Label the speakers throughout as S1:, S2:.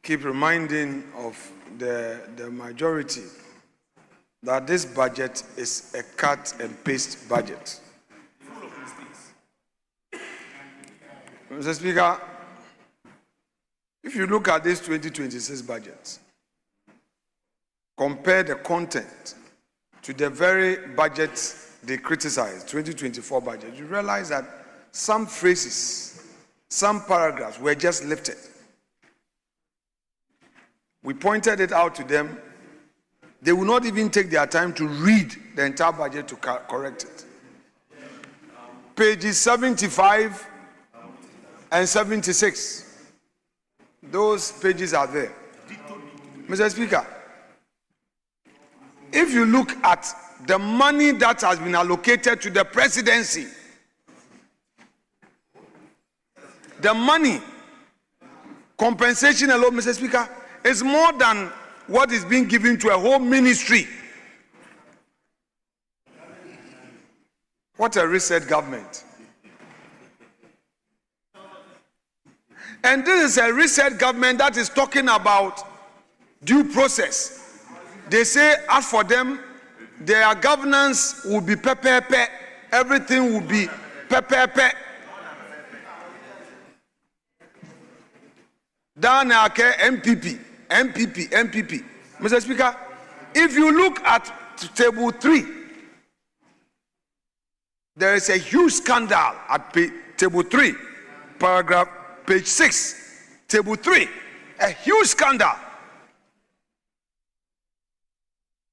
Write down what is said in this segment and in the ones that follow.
S1: keep reminding of the majority that this budget is a cut and paste budget. Mr. Speaker, if you look at this 2026 budget, compare the content to the very budget they criticized, 2024 budget, you realize that some phrases, some paragraphs were just lifted. We pointed it out to them. They will not even take their time to read the entire budget to correct it. Pages 75 and 76. Those pages are there. Mr. Speaker, if you look at the money that has been allocated to the presidency, the money, compensation alone, Mr. Speaker, is more than what is being given to a whole ministry. What a reset government. And this is a reset government that is talking about due process. They say, as for them, their governance will be pepe, everything will be pepe. Danake MPP. Mr. Speaker, if you look at table 3, there is a huge scandal at table 3, paragraph page 6, table 3, a huge scandal.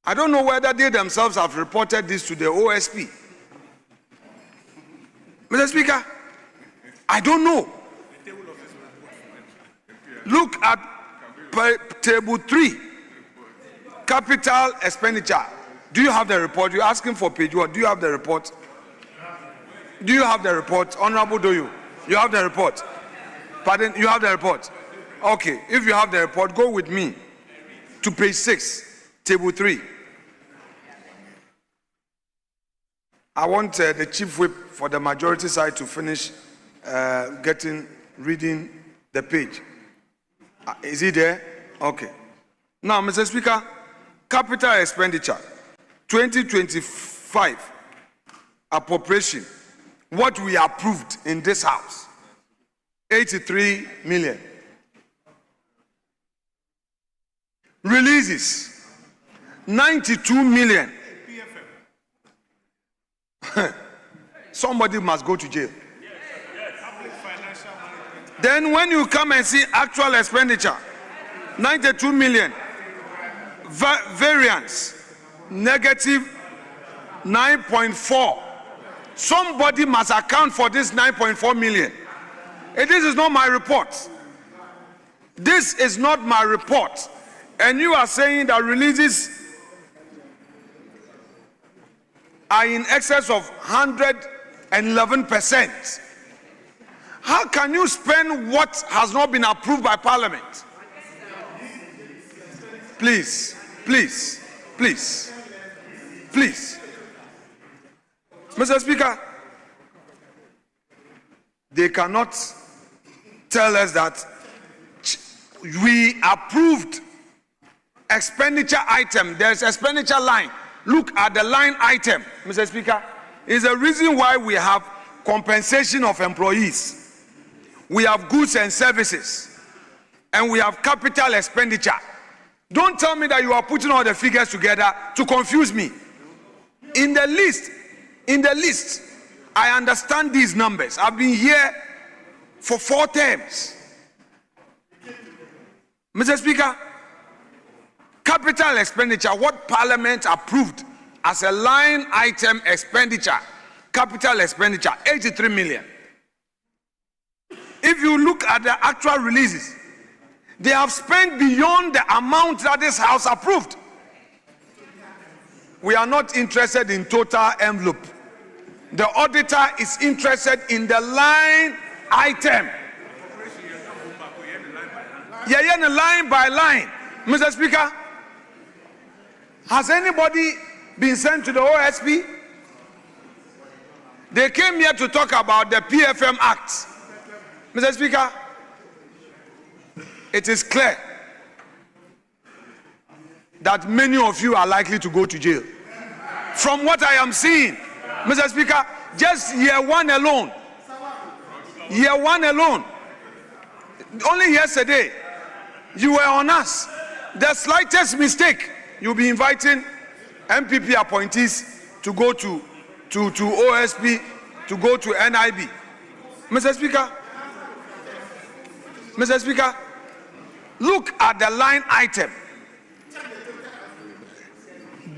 S1: I don't know whether they themselves have reported this to the OSP. Mr. Speaker, I don't know. Look at table 3, capital expenditure. Do you have the report? You're asking for page 1. Do you have the report? Do you have the report? Honorable, do you? You have the report? Pardon? You have the report? Okay. If you have the report, go with me to page 6, table 3. I want the chief whip for the majority side to finish reading the page. Is he there? Okay. Now, Mr. Speaker, capital expenditure, 2025 appropriation, what we approved in this house, 83 million. Releases, 92 million. Somebody must go to jail. Then when you come and see actual expenditure, 92 million, variance, negative 9.4. Somebody must account for this 9.4 million. And this is not my report. This is not my report. And you are saying that releases are in excess of 111%. How can you spend what has not been approved by Parliament? Please. Mr. Speaker, they cannot tell us that we approved expenditure item. There's expenditure line. Look at the line item, Mr. Speaker. Is the reason why we have compensation of employees. We have goods and services, and we have capital expenditure. Don't tell me that you are putting all the figures together to confuse me. In the list, I understand these numbers. I've been here for 4 terms. Mr. Speaker, capital expenditure, what Parliament approved as a line item expenditure, capital expenditure, 83 million. If you look at the actual releases, they have spent beyond the amount that this House approved. We are not interested in total envelope. The auditor is interested in the line item. Yeah, line by line. Mr. Speaker, has anybody been sent to the OSP? They came here to talk about the PFM Act. Mr. Speaker, it is clear that many of you are likely to go to jail. From what I am seeing, Mr. Speaker, just year one alone, only yesterday, you were on us. The slightest mistake, you'll be inviting MPP appointees to go to OSP, to go to NIB. Mr. Speaker, look at the line item.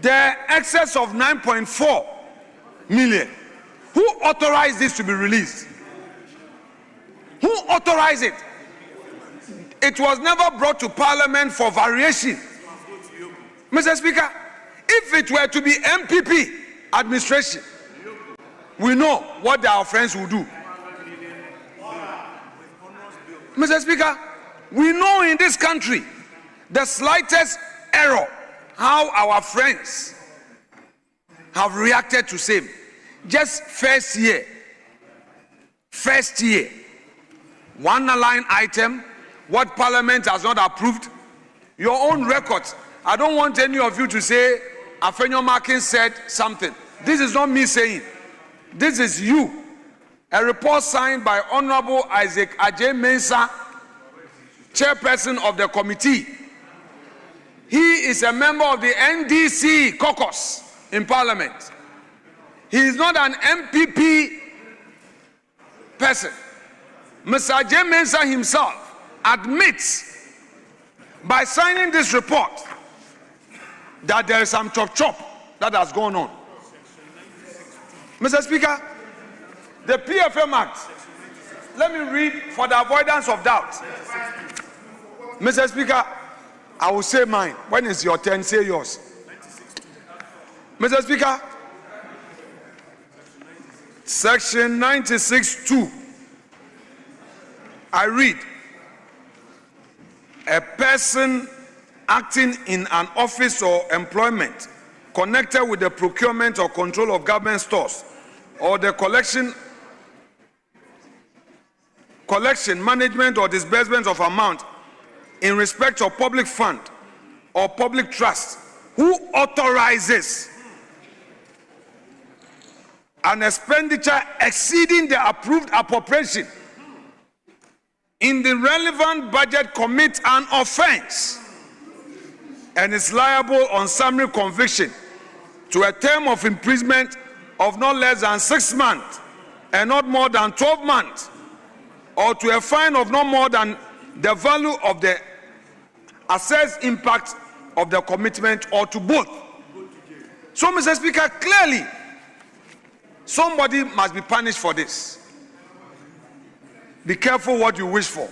S1: The excess of 9.4 million. Who authorized this to be released? Who authorized it? It was never brought to Parliament for variation. Mr. Speaker, if it were to be MPP administration, we know what our friends will do. Mr. Speaker, we know in this country the slightest error, how our friends have reacted to same. Just first year, one line item, what Parliament has not approved, your own records. I don't want any of you to say Afenyo-Markin said something. This is not me saying. This is you. A report signed by Honorable Isaac Ajay-Mensah, chairperson of the committee. He is a member of the NDC caucus in Parliament. He is not an MPP person. Mr. Ajay-Mensah himself admits by signing this report that there is some chop that has gone on. Mr. Speaker, the PFM Act, let me read for the avoidance of doubt. Mr. Speaker, I will say mine. When it's your turn, say yours. Mr. Speaker, Section 96(2). I read, a person acting in an office or employment connected with the procurement or control of government stores or the collection, management or disbursement of amount in respect of public fund or public trust, who authorizes an expenditure exceeding the approved appropriation in the relevant budget commits an offense and is liable on summary conviction to a term of imprisonment of not less than 6 months and not more than 12 months, or to a fine of not more than the value of the assessed impact of the commitment, or to both. So, Mr. Speaker, clearly, somebody must be punished for this. Be careful what you wish for.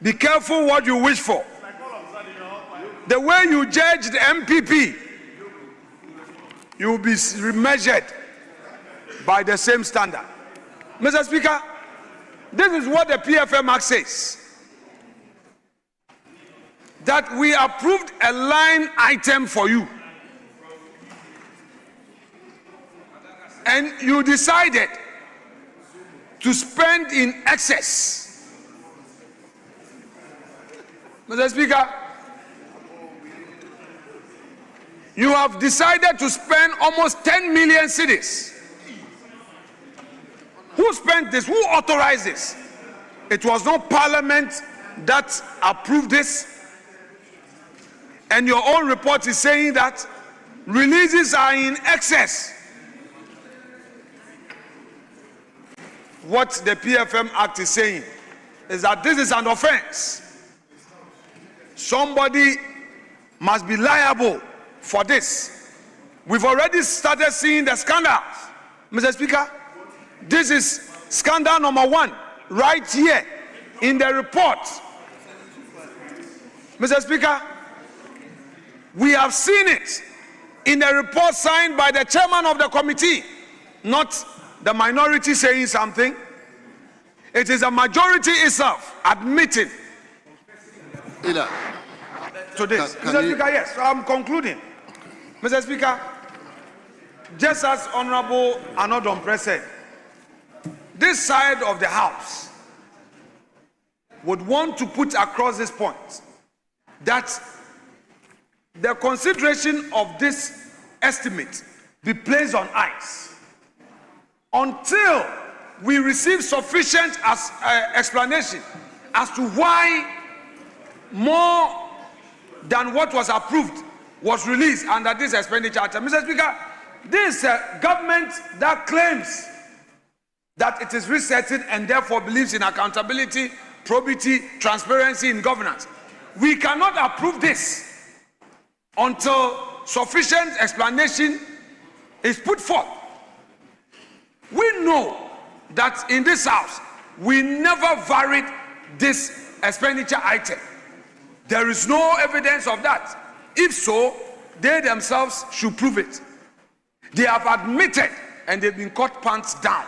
S1: Be careful what you wish for. The way you judge the MPP, you will be measured by the same standard. Mr. Speaker, this is what the PFM Act says. That we approved a line item for you. And you decided to spend in excess. Mr. Speaker, you have decided to spend almost 10 million cedis. Who spent this? Who authorized this? It was not Parliament that approved this. And your own report is saying that releases are in excess. What the PFM Act is saying is that this is an offense. Somebody must be liable for this. We've already started seeing the scandals. Mr. Speaker, this is scandal number 1 right here in the report. Mr. Speaker, we have seen it in the report signed by the chairman of the committee, not the minority saying something. It is the majority itself admitting to this. Mr. Speaker, yes, I'm concluding. Mr. Speaker, just as Honorable Anodom said, this side of the House would want to put across this point that the consideration of this estimate be placed on ice until we receive sufficient explanation as to why more than what was approved was released under this expenditure item. Mr. Speaker, this is a government that claims that it is resetting and therefore believes in accountability, probity, transparency in governance. We cannot approve this until sufficient explanation is put forth. We know that in this house, we never varied this expenditure item. There is no evidence of that. If so, they themselves should prove it. They have admitted and they've been caught pants down.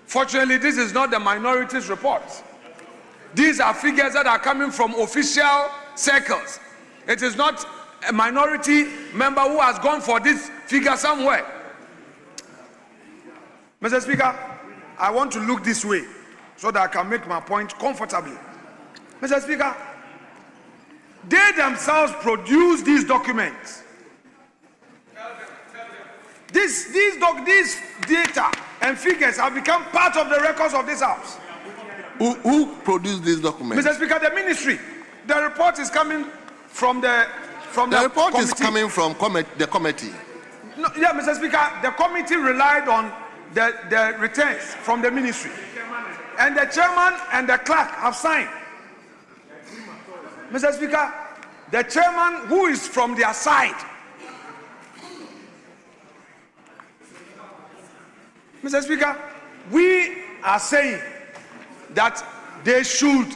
S1: Fortunately, this is not the minority's report. These are figures that are coming from official circles. It is not a minority member who has gone for this figure somewhere. Mr. Speaker, I want to look this way so that I can make my point comfortably. Mr. Speaker, they themselves produce these documents. These data and figures have become part of the records of this house.
S2: Who produced these documents?
S1: Mr. Speaker, the ministry. The report is coming from the
S2: report
S1: committee.
S2: Is coming from the committee.
S1: No, yeah, Mr. Speaker, the committee relied on the returns from the ministry. And the chairman and the clerk have signed. Mr. Speaker, the chairman who is from their side. Mr. Speaker, we are saying that they should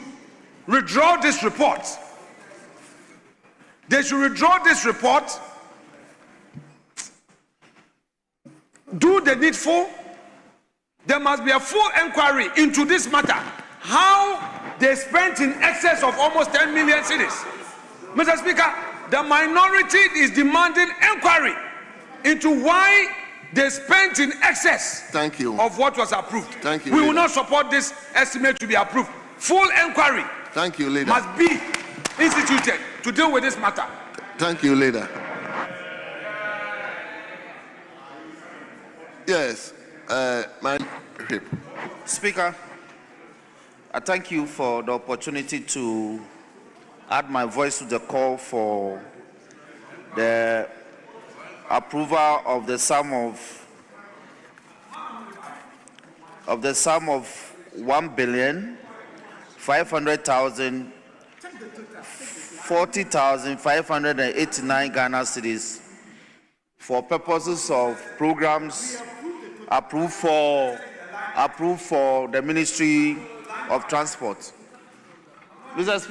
S1: withdraw this report. They should withdraw this report, do the needful. There must be a full inquiry into this matter. How they spent in excess of almost 10 million cedis. Mr. Speaker, the minority is demanding inquiry into why they spent in excess of what was approved.
S2: Thank you.
S1: We will not support this estimate to be approved. Full inquiry must be instituted to deal with this matter.
S2: Thank you, Leader. Yes, my
S3: Speaker, I thank you for the opportunity to add my voice to the call for the approval of the sum of 1,500,000 40,589 Ghana cedis for purposes of programs approved for the Ministry of Transport. Mr.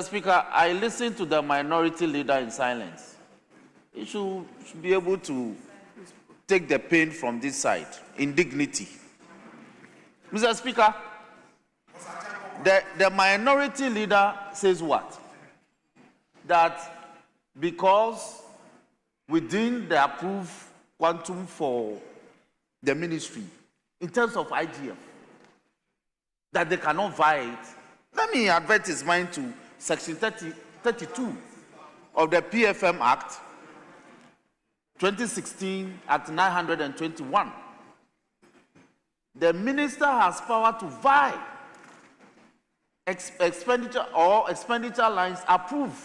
S3: Speaker, I listened to the minority leader in silence. He should be able to take the pain from this side in dignity. Mr. Speaker, the minority leader says what? That because within the approved quantum for the ministry, in terms of IGF, that they cannot vie it. Let me advert his mind to Section 32 of the PFM Act, 2016 Act 921. The minister has power to vie expenditure lines approved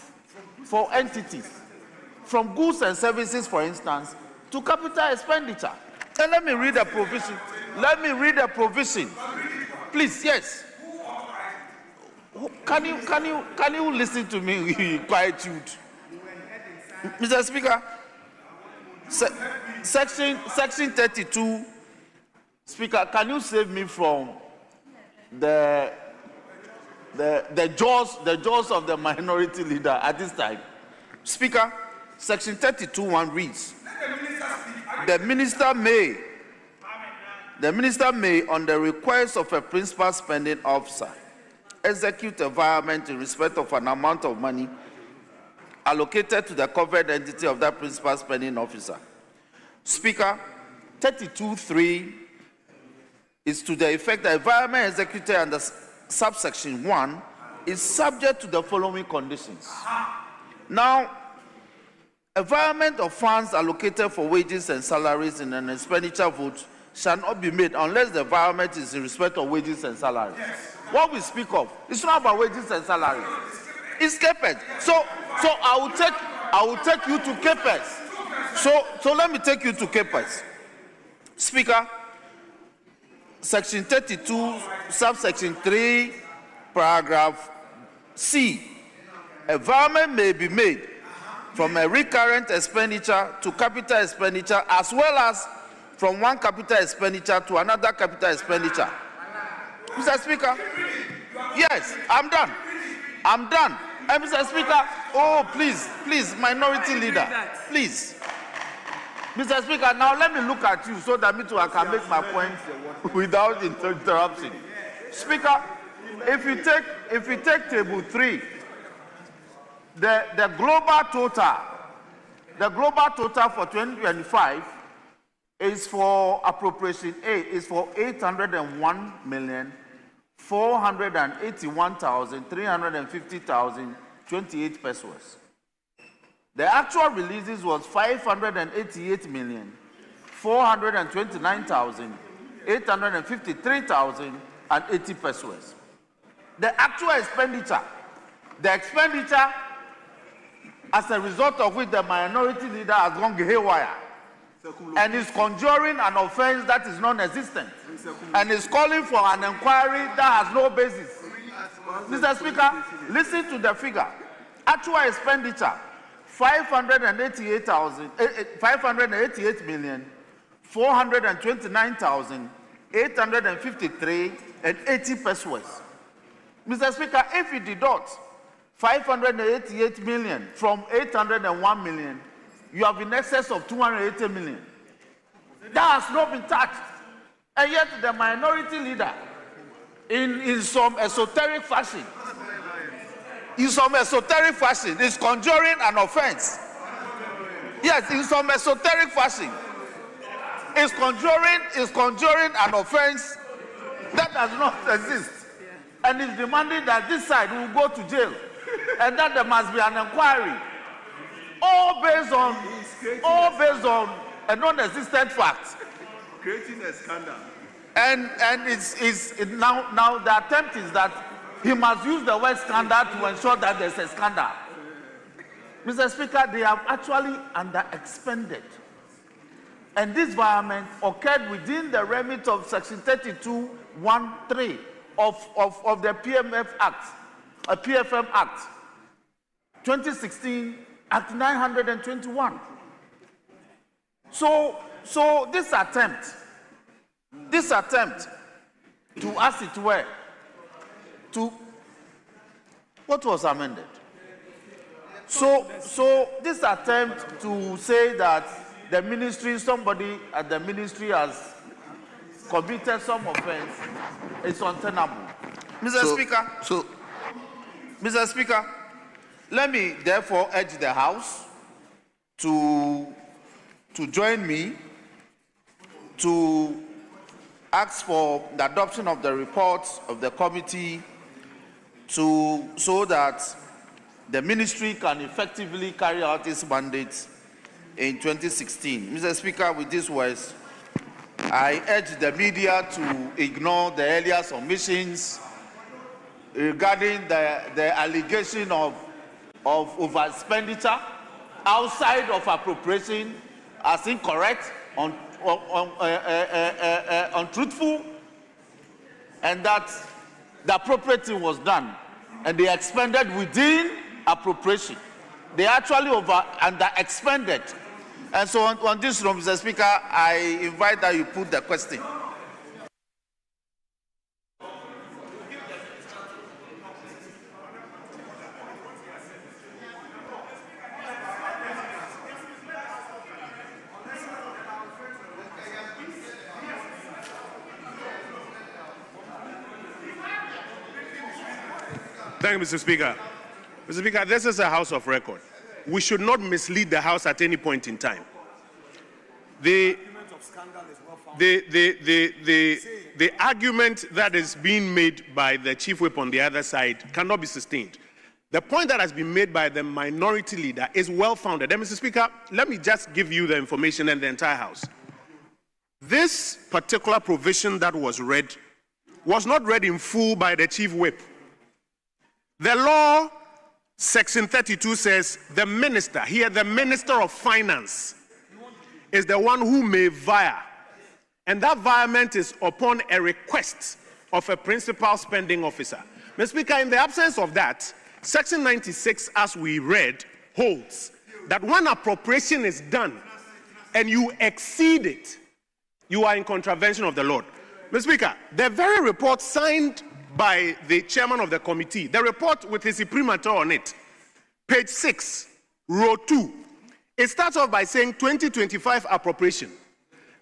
S3: for entities, from goods and services, for instance, to capital expenditure. And let me read the provision. Please, yes. Can you listen to me quietude? Mr. Speaker, section 32. Speaker, can you save me from the jaws of the minority leader at this time? Speaker, Section 32(1) reads, the minister may, on the request of a principal spending officer, execute a virement in respect of an amount of money allocated to the covered entity of that principal spending officer. Speaker, 32(3) is to the effect that a virement executed under subsection 1 is subject to the following conditions. Now, environment of funds allocated for wages and salaries in an expenditure vote shall not be made unless the environment is in respect of wages and salaries. What we speak of, it's not about wages and salaries. It's CAPEX. So I will take you to CAPEX. So let me take you to CAPEX. Speaker, Section 32, subsection 3, paragraph C. Environment may be made from a recurrent expenditure to capital expenditure, as well as from one capital expenditure to another capital expenditure. Mr. Speaker, yes, I'm done. I'm done. And Mr. Speaker, oh, please, minority leader, please. Mr. Speaker, now let me look at you so that me too I can make my point without interruption. Speaker, if you take table 3, the global total for 2025 is for appropriation A is for 801,481,350,028 pesos. The actual releases was 588,429,853,080 pesos. The actual expenditure, as a result of which the minority leader has gone haywire and is conjuring an offense that is non-existent and is calling for an inquiry that has no basis. Mr. Speaker, listen to the figure. Actual expenditure, 588,429,853.80 pesos. Mr. Speaker, if you deduct 588 million from 801 million, you have in excess of 280 million. That has not been touched. And yet the minority leader, in some esoteric fashion, is conjuring an offense. Yes, in some esoteric fashion, is conjuring an offense that does not exist, and is demanding that this side will go to jail, and that there must be an inquiry, all based on a non-existent fact,
S4: creating a scandal.
S3: And it's now the attempt is that he must use the word scandal to ensure that there's a scandal. Mr. Speaker, they have actually under-expended. And this violence occurred within the remit of Section 32(1)(3) of the PMF Act, a PFM Act, 2016, Act 921. So this attempt, to, as it were, to, what was amended? So this attempt to say that the ministry, somebody at the ministry has committed some offense is untenable. Mr. Speaker, let me therefore urge the House to join me to ask for the adoption of the reports of the committee so that the ministry can effectively carry out its mandate in 2016. Mr. Speaker, with these words, I urge the media to ignore the earlier submissions regarding the allegation of over-expenditure outside of appropriation as incorrect, untruthful, and that the appropriating was done and they expended within appropriation. They actually under-expended. And so on this room, Mr. Speaker, I invite that you put the question.
S4: Thank you, Mr. Speaker. Mr. Speaker, this is a House of record. We should not mislead the House at any point in time. The the argument that is being made by the chief whip on the other side cannot be sustained. The point that has been made by the minority leader is well-founded. And Mr. Speaker, let me just give you the information and the entire House. This particular provision that was read was not read in full by the chief whip. The law, section 32 says the minister, here the Minister of Finance, is the one who may via. And that violation is upon a request of a principal spending officer. Mr. Speaker, in the absence of that, Section 96, as we read, holds that when appropriation is done and you exceed it, you are in contravention of the law. Mr. Speaker, the very report signed by the chairman of the committee, the report with his imprimatur on it, page 6, row 2, it starts off by saying 2025 appropriation.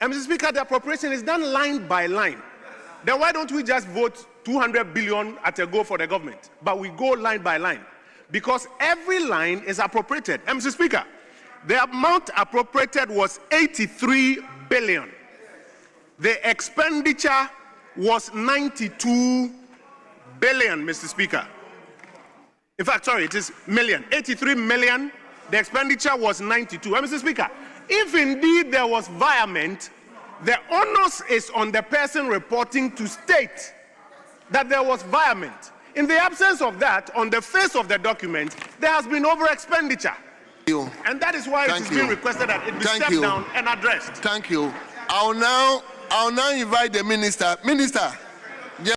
S4: And Mr. Speaker, the appropriation is done line by line. Then why don't we just vote 200 billion at a go for the government? But we go line by line. Because every line is appropriated. And Mr. Speaker, the amount appropriated was 83 billion. The expenditure was 92 billion, Mr. Speaker. In fact, sorry, it is million. 83 million. The expenditure was 92. And Mr. Speaker, if indeed there was violation, the onus is on the person reporting to state that there was violation. In the absence of that, on the face of the document, there has been over expenditure. And that is why it is being requested that it be stepped down and addressed.
S2: Thank you. I'll now invite the minister. Minister.